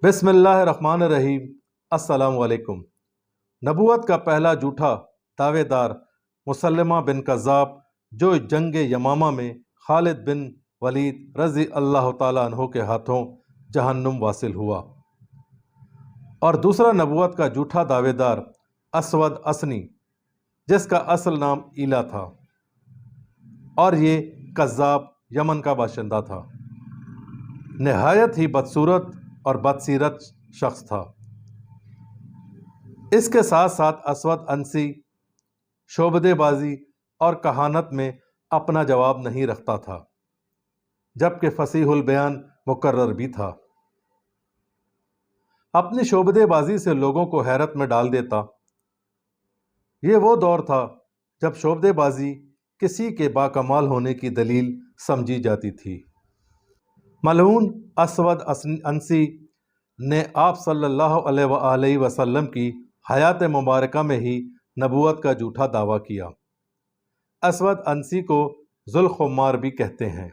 بسم اللہ الرحمن الرحیم۔ السلام علیکم۔ نبوت کا پہلا جھوٹا دعوے دار مسلمہ بن کذاب، جو جنگ یمامہ میں خالد بن ولید رضی اللہ تعالیٰ عنہ کے ہاتھوں جہنم واصل ہوا، اور دوسرا نبوت کا جھوٹا دعوے دار اسود اسنی، جس کا اصل نام ایلا تھا، اور یہ کذاب یمن کا باشندہ تھا، نہایت ہی بدصورت اور بدسیرت شخص تھا۔ اس کے ساتھ ساتھ اسود انسی شعبدے بازی اور کہانت میں اپنا جواب نہیں رکھتا تھا، جبکہ فصیح البیان مقرر بھی تھا۔ اپنی شعبدے بازی سے لوگوں کو حیرت میں ڈال دیتا۔ یہ وہ دور تھا جب شعبدے بازی کسی کے باکمال ہونے کی دلیل سمجھی جاتی تھی۔ ملعون اسود انسی نے آپ صلی اللہ علیہ وآلہ وسلم کی حیات مبارکہ میں ہی نبوت کا جھوٹا دعویٰ کیا۔ اسود انسی کو ذوالخمار بھی کہتے ہیں،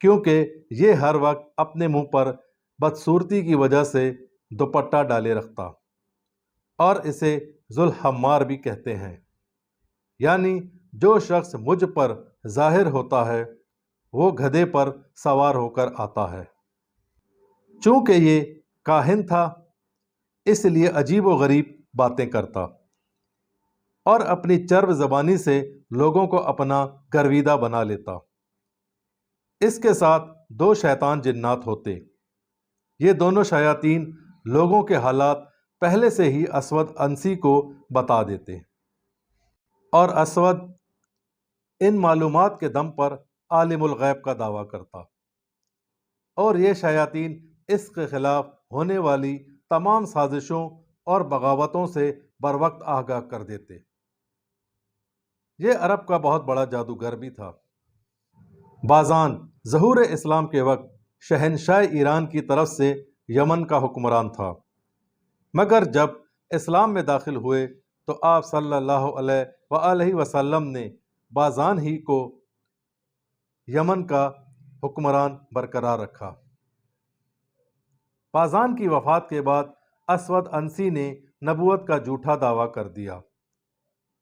کیونکہ یہ ہر وقت اپنے منہ پر بدصورتی کی وجہ سے دوپٹہ ڈالے رکھتا، اور اسے ذوالحمار بھی کہتے ہیں، یعنی جو شخص مجھ پر ظاہر ہوتا ہے وہ گدھے پر سوار ہو کر آتا ہے۔ چونکہ یہ کاہن تھا، اس لیے عجیب و غریب باتیں کرتا، اور اپنی چرب زبانی سے لوگوں کو اپنا گرویدہ بنا لیتا۔ اس کے ساتھ دو شیطان جنات ہوتے۔ یہ دونوں شیاطین لوگوں کے حالات پہلے سے ہی اسود انسی کو بتا دیتے، اور اسود ان معلومات کے دم پر عالم الغیب کا دعویٰ کرتا، اور یہ شیاطین اس کے خلاف ہونے والی تمام سازشوں اور بغاوتوں سے بروقت آگاہ کر دیتے۔ یہ عرب کا بہت بڑا جادوگر بھی تھا۔ بازان ظہور اسلام کے وقت شہنشاہ ایران کی طرف سے یمن کا حکمران تھا، مگر جب اسلام میں داخل ہوئے تو آپ صلی اللہ علیہ وآلہ وسلم نے بازان ہی کو یمن کا حکمران برقرار رکھا۔ بازان کی وفات کے بعد اسود انسی نے نبوت کا جھوٹا دعویٰ کر دیا،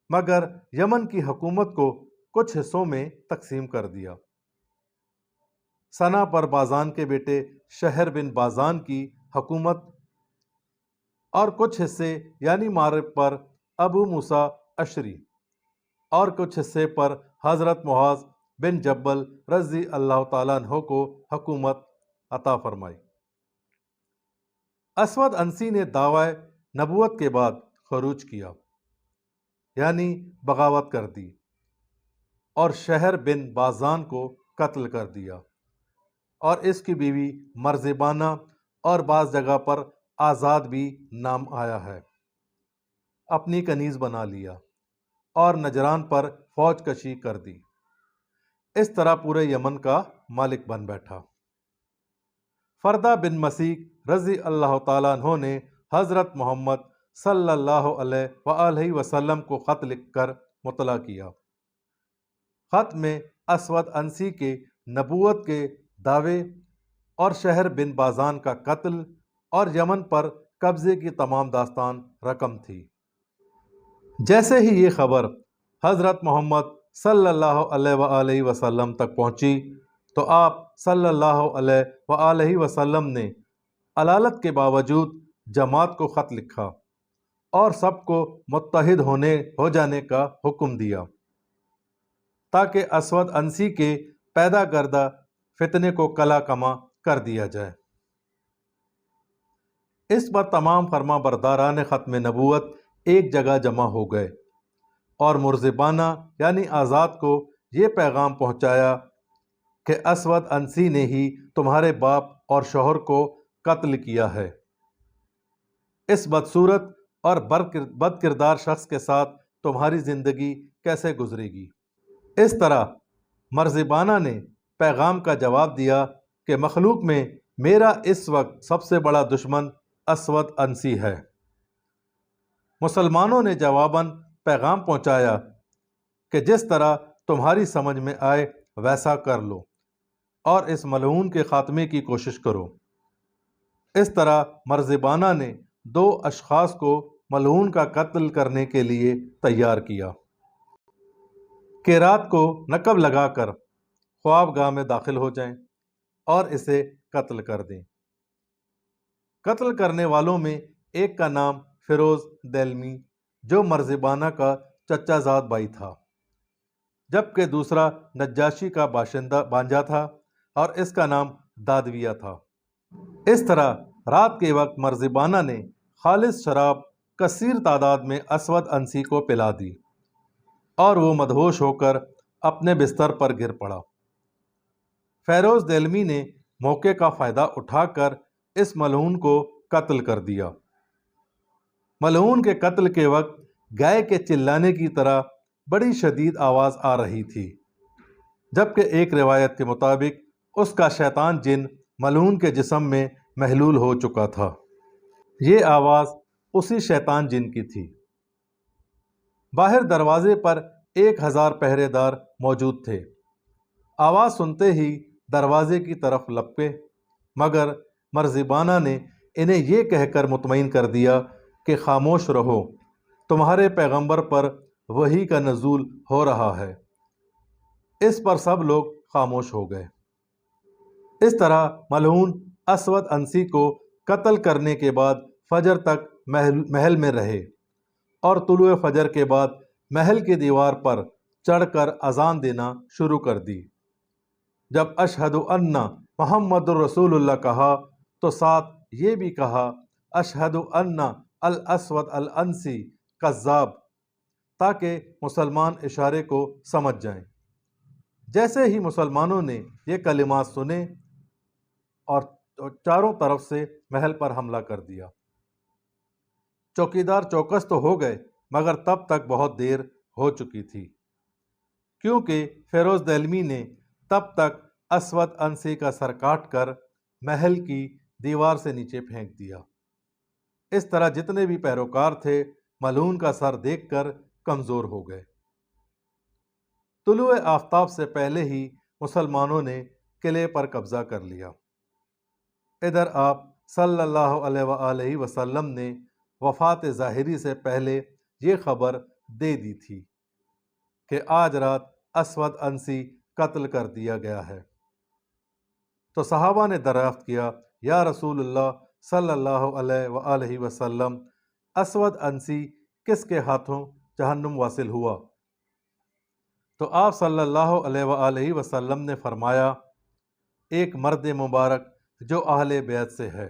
مگر یمن کی حکومت کو کچھ حصوں میں تقسیم کر دیا۔ سنا پر بازان کے بیٹے شہر بن بازان کی حکومت، اور کچھ حصے یعنی مغرب پر ابو موسیٰ اشری، اور کچھ حصے پر حضرت معاذ بن جبل رضی اللہ تعالیٰ عنہ کو حکومت عطا فرمائی۔ اسود انسی نے دعوی نبوت کے بعد خروج کیا، یعنی بغاوت کر دی، اور شہر بن بازان کو قتل کر دیا، اور اس کی بیوی مرزبانہ اور بعض جگہ پر آزاد بھی نام آیا ہے، اپنی کنیز بنا لیا، اور نجران پر فوج کشی کر دی۔ اس طرح پورے یمن کا مالک بن بیٹھا۔ فردہ بن مسیح رضی اللہ تعالیٰ عنہ نے حضرت محمد صلی اللہ علیہ وآلہ وسلم کو خط لکھ کر مطلع کیا۔ خط میں اسود انسی کے نبوت کے دعوے اور شہر بن بازان کا قتل اور یمن پر قبضے کی تمام داستان رقم تھی۔ جیسے ہی یہ خبر حضرت محمد صلی اللہ علیہ وآلہ وسلم تک پہنچی تو آپ صلی اللہ علیہ وآلہ وسلم نے علالت کے باوجود جماعت کو خط لکھا اور سب کو متحد ہو جانے کا حکم دیا، تاکہ اسود انسی کے پیدا کردہ فتنے کو کلا کما کر دیا جائے۔ اس پر تمام فرما برداران ختم نبوت ایک جگہ جمع ہو گئے، اور مرزبانہ یعنی آزاد کو یہ پیغام پہنچایا کہ اسود انسی نے ہی تمہارے باپ اور شوہر کو قتل کیا ہے۔ اس بدصورت اور بد کردار شخص کے ساتھ تمہاری زندگی کیسے گزرے گی؟ اس طرح مرزبانہ نے پیغام کا جواب دیا کہ مخلوق میں میرا اس وقت سب سے بڑا دشمن اسود انسی ہے۔ مسلمانوں نے جواباً پیغام پہنچایا کہ جس طرح تمہاری سمجھ میں آئے ویسا کر لو، اور اس ملعون کے خاتمے کی کوشش کرو۔ اس طرح مرزبانہ نے 2 اشخاص کو ملعون کا قتل کرنے کے لیے تیار کیا کہ رات کو نقب لگا کر خواب گاہ میں داخل ہو جائیں اور اسے قتل کر دیں۔ قتل کرنے والوں میں ایک کا نام فیروز دہلمی جو مرزبانہ کا چچا زاد بھائی تھا، جبکہ دوسرا نجاشی کا بانجا تھا اور اس کا نام دادویہ تھا۔ اس طرح رات کے وقت مرزبانہ نے خالص شراب کثیر تعداد میں اسود انسی کو پلا دی اور وہ مدہوش ہو کر اپنے بستر پر گر پڑا۔ فیروز دہلمی نے موقع کا فائدہ اٹھا کر اس ملعون کو قتل کر دیا۔ ملعون کے قتل کے وقت گائے کے چلانے کی طرح بڑی شدید آواز آ رہی تھی، جبکہ ایک روایت کے مطابق اس کا شیطان جن ملعون کے جسم میں محلول ہو چکا تھا۔ یہ آواز اسی شیطان جن کی تھی۔ باہر دروازے پر 1000 پہرے دار موجود تھے۔ آواز سنتے ہی دروازے کی طرف لپکے، مگر مرزبانہ نے انہیں یہ کہہ کر مطمئن کر دیا کہ خاموش رہو، تمہارے پیغمبر پر وحی کا نزول ہو رہا ہے۔ اس پر سب لوگ خاموش ہو گئے۔ اس طرح ملعون اسود انسی کو قتل کرنے کے بعد فجر تک محل میں رہے اور طلوع فجر کے بعد محل کی دیوار پر چڑھ کر اذان دینا شروع کر دی۔ جب اشہد ان محمد الرسول اللہ کہا تو ساتھ یہ بھی کہا اشہد ان الاسود الانسی کذاب، تاکہ مسلمان اشارے کو سمجھ جائیں۔ جیسے ہی مسلمانوں نے یہ کلمات سنے اور چاروں طرف سے محل پر حملہ کر دیا۔ چوکیدار چوکس تو ہو گئے، مگر تب تک بہت دیر ہو چکی تھی، کیونکہ فیروز دہلمی نے تب تک اسود انسی کا سر کاٹ کر محل کی دیوار سے نیچے پھینک دیا۔ اس طرح جتنے بھی پیروکار تھے ملعون کا سر دیکھ کر کمزور ہو گئے۔ طلوع آفتاب سے پہلے ہی مسلمانوں نے قلعے پر قبضہ کر لیا۔ ادھر آپ صلی اللہ علیہ وآلہ وسلم نے وفات ظاہری سے پہلے یہ خبر دے دی تھی کہ آج رات اسود انسی قتل کر دیا گیا ہے۔ تو صحابہ نے دریافت کیا، یا رسول اللہ صلی اللہ علیہ وآلہ وسلم، اسود انسی کس کے ہاتھوں جہنم واصل ہوا؟ تو آپ صلی اللہ علیہ وآلہ وسلم نے فرمایا، ایک مرد مبارک جو اہل بیت سے ہے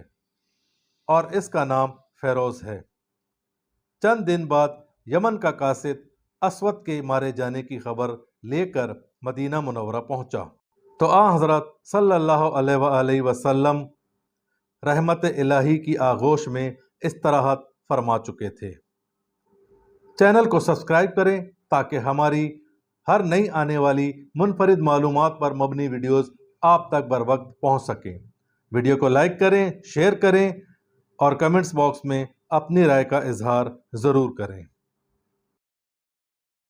اور اس کا نام فیروز ہے۔ چند دن بعد یمن کا قاصد اسود کے مارے جانے کی خبر لے کر مدینہ منورہ پہنچا تو حضرت صلی اللہ علیہ وآلہ وسلم رحمت الہی کی آغوش میں استراحت فرما چکے تھے۔ چینل کو سبسکرائب کریں تاکہ ہماری ہر نئی آنے والی منفرد معلومات پر مبنی ویڈیوز آپ تک بر وقت پہنچ سکیں۔ ویڈیو کو لائک کریں، شیئر کریں اور کمنٹس باکس میں اپنی رائے کا اظہار ضرور کریں۔